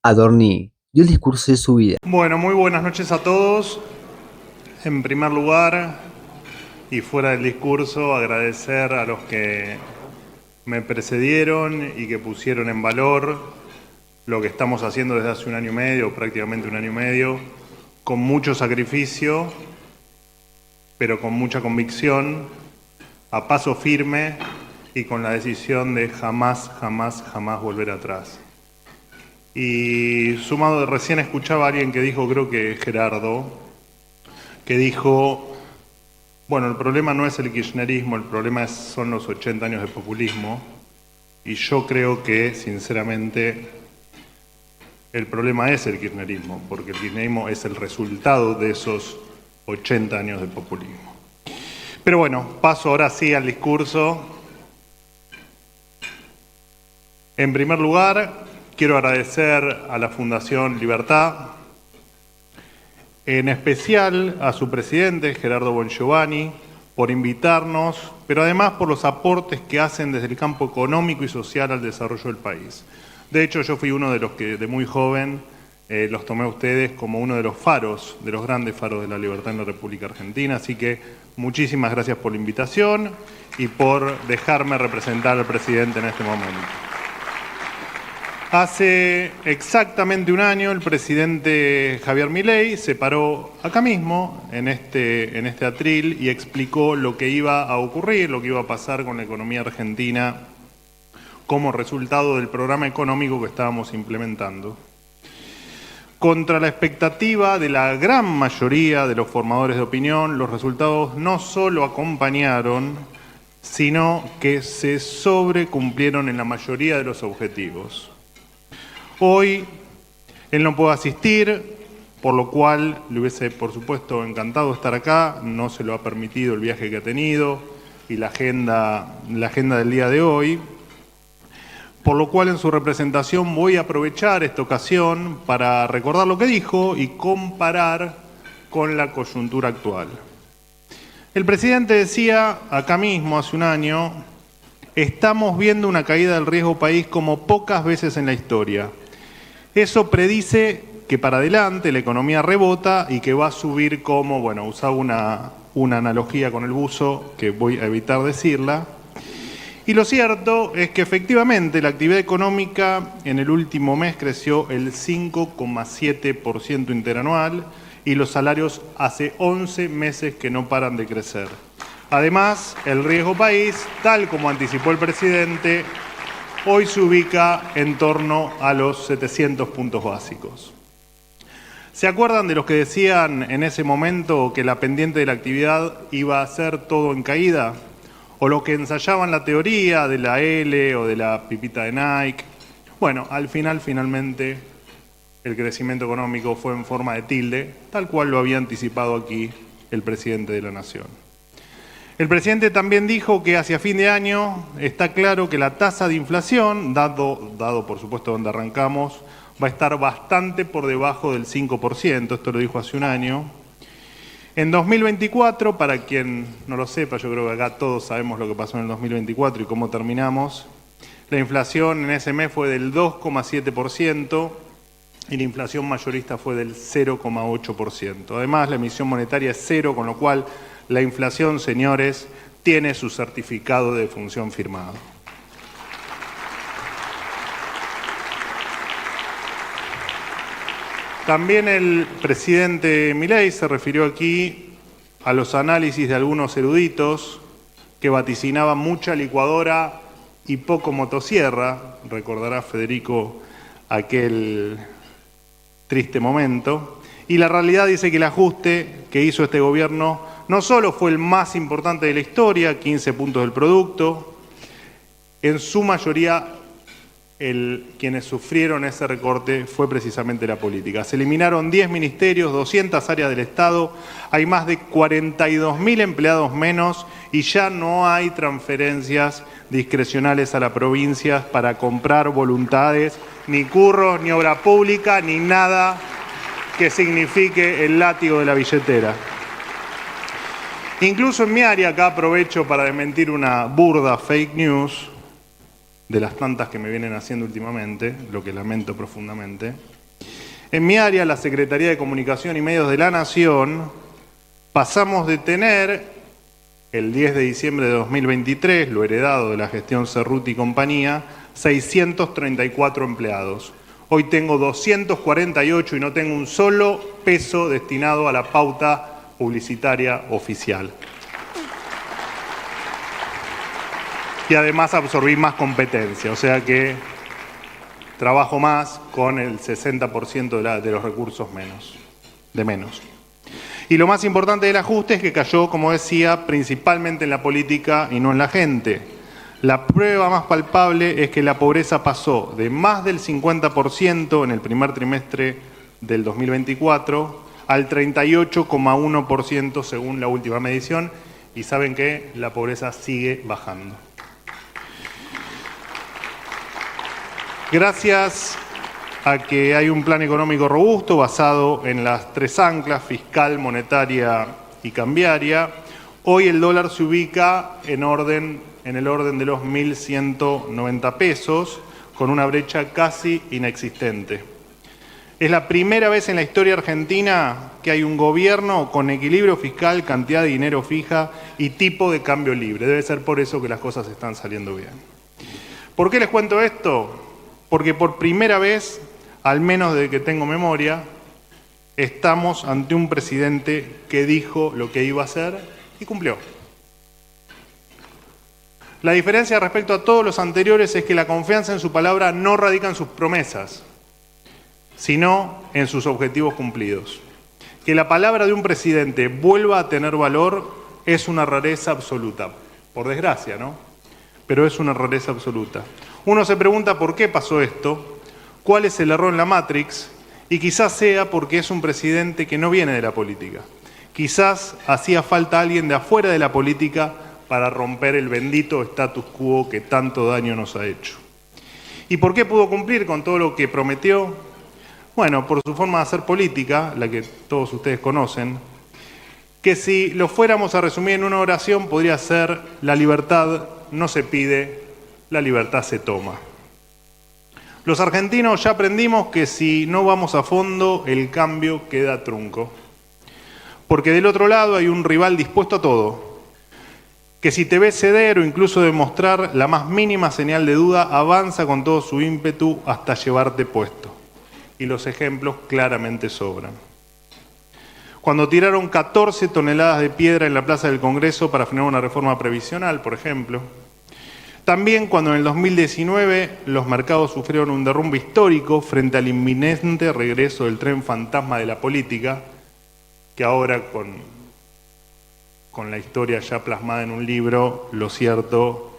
Adorni dio el discurso de su vida. Bueno, muy buenas noches a todos. En primer lugar, y fuera del discurso, agradecer a los que me precedieron y que pusieron en valor lo que estamos haciendo desde hace un año y medio, prácticamente un año y medio, con mucho sacrificio, pero con mucha convicción, a paso firme y con la decisión de jamás volver atrás. Y sumado, recién escuchaba a alguien que dijo, creo que Gerardo, que dijo, bueno, el problema no es el kirchnerismo, el problema son los 80 años de populismo. Y yo creo que, sinceramente, el problema es el kirchnerismo, porque el kirchnerismo es el resultado de esos 80 años de populismo. Pero bueno, paso ahora sí al discurso. En primer lugar, quiero agradecer a la Fundación Libertad, en especial a su presidente, Gerardo Bongiovanni, por invitarnos, pero además por los aportes que hacen desde el campo económico y social al desarrollo del país. De hecho, yo fui uno de los que de muy joven los tomé a ustedes como uno de los faros, de los grandes faros de la libertad en la República Argentina, así que muchísimas gracias por la invitación y por dejarme representar al presidente en este momento. Hace exactamente un año el presidente Javier Milei se paró acá mismo, en este atril, y explicó lo que iba a ocurrir, lo que iba a pasar con la economía argentina como resultado del programa económico que estábamos implementando. Contra la expectativa de la gran mayoría de los formadores de opinión, los resultados no solo acompañaron, sino que se sobrecumplieron en la mayoría de los objetivos. Hoy él no puede asistir, por lo cual le hubiese, por supuesto, encantado estar acá, no se lo ha permitido el viaje que ha tenido y la agenda del día de hoy, por lo cual en su representación voy a aprovechar esta ocasión para recordar lo que dijo y comparar con la coyuntura actual. El presidente decía acá mismo hace un año, estamos viendo una caída del riesgo país como pocas veces en la historia. Eso predice que para adelante la economía rebota y que va a subir como, bueno, usaba una analogía con el buzo que voy a evitar decirla. Y lo cierto es que efectivamente la actividad económica en el último mes creció el 5,7% interanual y los salarios hace 11 meses que no paran de crecer. Además, el riesgo país, tal como anticipó el presidente, hoy se ubica en torno a los 700 puntos básicos. ¿Se acuerdan de los que decían en ese momento que la pendiente de la actividad iba a ser todo en caída? ¿O los que ensayaban la teoría de la L o de la pipita de Nike? Bueno, al final, finalmente, el crecimiento económico fue en forma de tilde, tal cual lo había anticipado aquí el presidente de la Nación. El presidente también dijo que hacia fin de año está claro que la tasa de inflación, dado por supuesto donde arrancamos, va a estar bastante por debajo del 5%, esto lo dijo hace un año. En 2024, para quien no lo sepa, yo creo que acá todos sabemos lo que pasó en el 2024 y cómo terminamos, la inflación en ese mes fue del 2,7% y la inflación mayorista fue del 0,8%. Además, la emisión monetaria es cero, con lo cual la inflación, señores, tiene su certificado de defunción firmado. También el presidente Milei se refirió aquí a los análisis de algunos eruditos que vaticinaban mucha licuadora y poco motosierra. Recordará Federico aquel triste momento. Y la realidad dice que el ajuste que hizo este gobierno no solo fue el más importante de la historia, 15 puntos del producto, en su mayoría quienes sufrieron ese recorte fue precisamente la política. Se eliminaron 10 ministerios, 200 áreas del Estado, hay más de 42.000 empleados menos y ya no hay transferencias discrecionales a las provincias para comprar voluntades, ni curros, ni obra pública, ni nada que signifique el látigo de la billetera. Incluso en mi área, acá aprovecho para desmentir una burda fake news, de las tantas que me vienen haciendo últimamente, lo que lamento profundamente. En mi área, la Secretaría de Comunicación y Medios de la Nación, pasamos de tener, el 10 de diciembre de 2023, lo heredado de la gestión Cerruti y compañía, 634 empleados. Hoy tengo 248 y no tengo un solo peso destinado a la pauta publicitaria oficial. Y además absorbí más competencia, o sea que trabajo más con el 60% de los recursos menos. Y lo más importante del ajuste es que cayó, como decía, principalmente en la política y no en la gente. La prueba más palpable es que la pobreza pasó de más del 50% en el primer trimestre del 2024 al 38,1% según la última medición. Y saben que la pobreza sigue bajando. Gracias a que hay un plan económico robusto basado en las tres anclas, fiscal, monetaria y cambiaria, hoy el dólar se ubica en el orden de los 1.190 pesos, con una brecha casi inexistente. Es la primera vez en la historia argentina que hay un gobierno con equilibrio fiscal, cantidad de dinero fija y tipo de cambio libre. Debe ser por eso que las cosas están saliendo bien. ¿Por qué les cuento esto? Porque por primera vez, al menos desde que tengo memoria, estamos ante un presidente que dijo lo que iba a hacer y cumplió. La diferencia respecto a todos los anteriores es que la confianza en su palabra no radica en sus promesas, sino en sus objetivos cumplidos. Que la palabra de un presidente vuelva a tener valor es una rareza absoluta. Por desgracia, ¿no? Pero es una rareza absoluta. Uno se pregunta por qué pasó esto, cuál es el error en la Matrix, y quizás sea porque es un presidente que no viene de la política. Quizás hacía falta alguien de afuera de la política para romper el bendito status quo que tanto daño nos ha hecho. ¿Y por qué pudo cumplir con todo lo que prometió? Bueno, por su forma de hacer política, la que todos ustedes conocen, que si lo fuéramos a resumir en una oración podría ser: la libertad no se pide, la libertad se toma. Los argentinos ya aprendimos que si no vamos a fondo, el cambio queda trunco. Porque del otro lado hay un rival dispuesto a todo, que si te ve ceder o incluso demostrar la más mínima señal de duda, avanza con todo su ímpetu hasta llevarte puesto. Y los ejemplos claramente sobran. Cuando tiraron 14 toneladas de piedra en la Plaza del Congreso para frenar una reforma previsional, por ejemplo. También cuando en el 2019 los mercados sufrieron un derrumbe histórico frente al inminente regreso del tren fantasma de la política, que ahora con la historia ya plasmada en un libro, lo cierto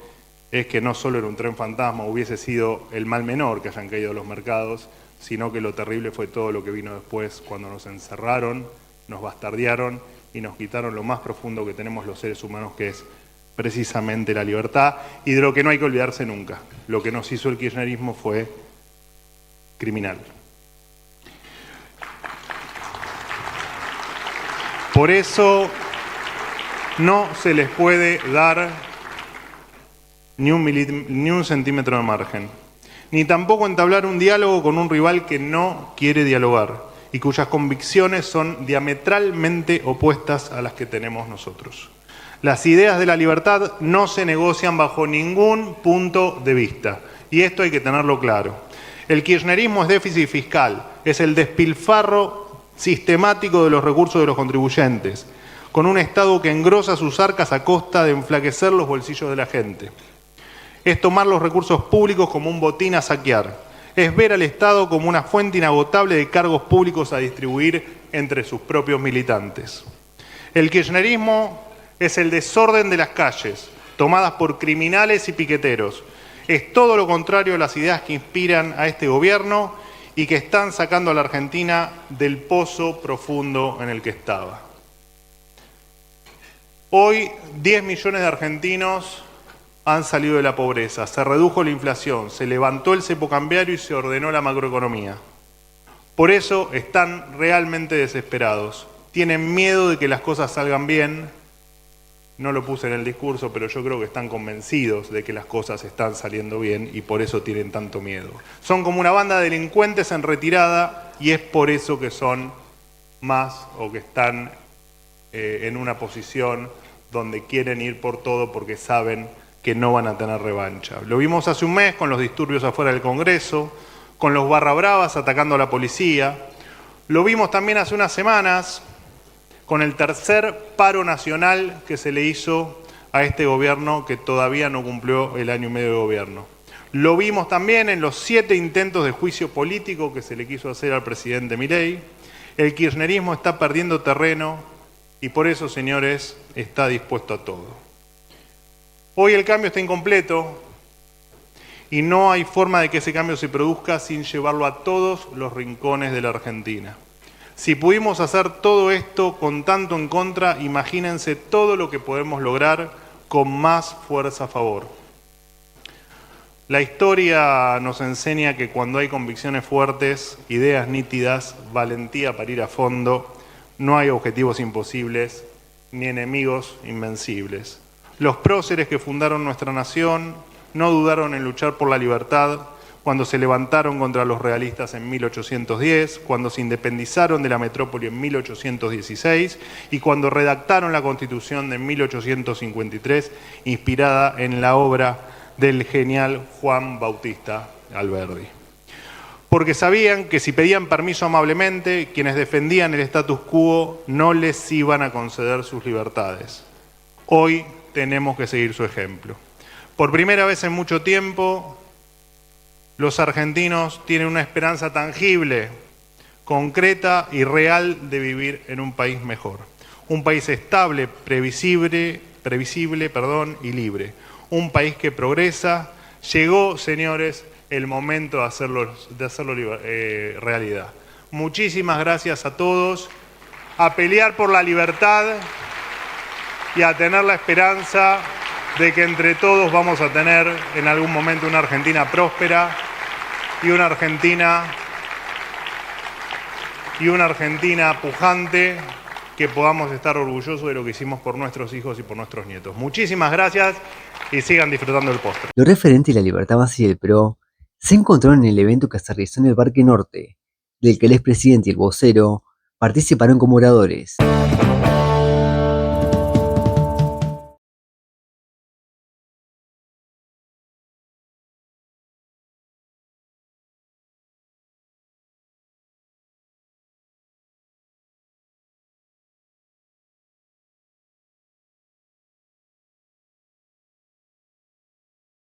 es que no solo era un tren fantasma, hubiese sido el mal menor que hayan caído los mercados, sino que lo terrible fue todo lo que vino después, cuando nos encerraron, nos bastardearon y nos quitaron lo más profundo que tenemos los seres humanos, que es precisamente la libertad, y de lo que no hay que olvidarse nunca. Lo que nos hizo el kirchnerismo fue criminal. Por eso no se les puede dar ni un centímetro de margen, ni tampoco entablar un diálogo con un rival que no quiere dialogar y cuyas convicciones son diametralmente opuestas a las que tenemos nosotros. Las ideas de la libertad no se negocian bajo ningún punto de vista, y esto hay que tenerlo claro. El kirchnerismo es déficit fiscal, es el despilfarro sistemático de los recursos de los contribuyentes, con un Estado que engrosa sus arcas a costa de enflaquecer los bolsillos de la gente. Es tomar los recursos públicos como un botín a saquear, es ver al Estado como una fuente inagotable de cargos públicos a distribuir entre sus propios militantes. El kirchnerismo es el desorden de las calles, tomadas por criminales y piqueteros. Es todo lo contrario a las ideas que inspiran a este gobierno y que están sacando a la Argentina del pozo profundo en el que estaba. Hoy 10 millones de argentinos han salido de la pobreza, se redujo la inflación, se levantó el cepo cambiario y se ordenó la macroeconomía. Por eso están realmente desesperados, tienen miedo de que las cosas salgan bien No lo puse en el discurso, pero yo creo que están convencidos de que las cosas están saliendo bien y por eso tienen tanto miedo. Son como una banda de delincuentes en retirada y es por eso que son más o que están en una posición donde quieren ir por todo porque saben que no van a tener revancha. Lo vimos hace un mes con los disturbios afuera del Congreso, con los barra bravas atacando a la policía. Lo vimos también hace unas semanas con el tercer paro nacional que se le hizo a este gobierno que todavía no cumplió el año y medio de gobierno. Lo vimos también en los 7 intentos de juicio político que se le quiso hacer al presidente Milei. El kirchnerismo está perdiendo terreno y por eso, señores, está dispuesto a todo. Hoy el cambio está incompleto y no hay forma de que ese cambio se produzca sin llevarlo a todos los rincones de la Argentina. Si pudimos hacer todo esto con tanto en contra, imagínense todo lo que podemos lograr con más fuerza a favor. La historia nos enseña que cuando hay convicciones fuertes, ideas nítidas, valentía para ir a fondo, no hay objetivos imposibles ni enemigos invencibles. Los próceres que fundaron nuestra nación no dudaron en luchar por la libertad cuando se levantaron contra los realistas en 1810, cuando se independizaron de la metrópoli en 1816 y cuando redactaron la Constitución de 1853, inspirada en la obra del genial Juan Bautista Alberdi. Porque sabían que si pedían permiso amablemente, quienes defendían el status quo no les iban a conceder sus libertades. Hoy tenemos que seguir su ejemplo. Por primera vez en mucho tiempo, los argentinos tienen una esperanza tangible, concreta y real de vivir en un país mejor. Un país estable, previsible y libre. Un país que progresa. Llegó, señores, el momento de hacerlo realidad. Muchísimas gracias a todos. A pelear por la libertad y a tener la esperanza de que entre todos vamos a tener en algún momento una Argentina próspera y una Argentina pujante, que podamos estar orgullosos de lo que hicimos por nuestros hijos y por nuestros nietos. Muchísimas gracias y sigan disfrutando del postre. Lo referente a la libertad base y el PRO se encontraron en el evento que se realizó en el Parque Norte, del que el expresidente y el vocero participaron como oradores.